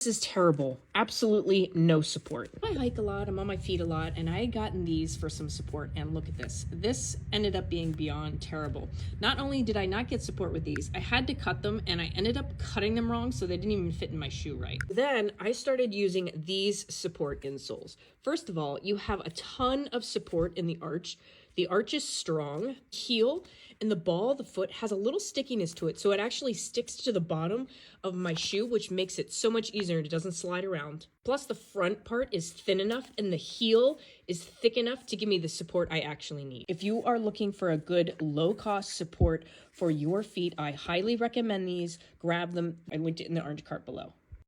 This is terrible. Absolutely no support. I hike a lot, I'm on my feet a lot, and I had gotten these for some support, and look at this. This ended up being beyond terrible. Not only did I not get support with these, I had to cut them, and I ended up cutting them wrong, so they didn't even fit in my shoe right. Then I started using these support insoles. First of all, you have a ton of support in the arch. The arch is strong, heel, and the ball of the foot has a little stickiness to it, so it actually sticks to the bottom of my shoe, which makes it so much easier and it doesn't slide around. Plus, the front part is thin enough and the heel is thick enough to give me the support I actually need. If you are looking for a good low-cost support for your feet, I highly recommend these. Grab them. I linked it in the orange cart below.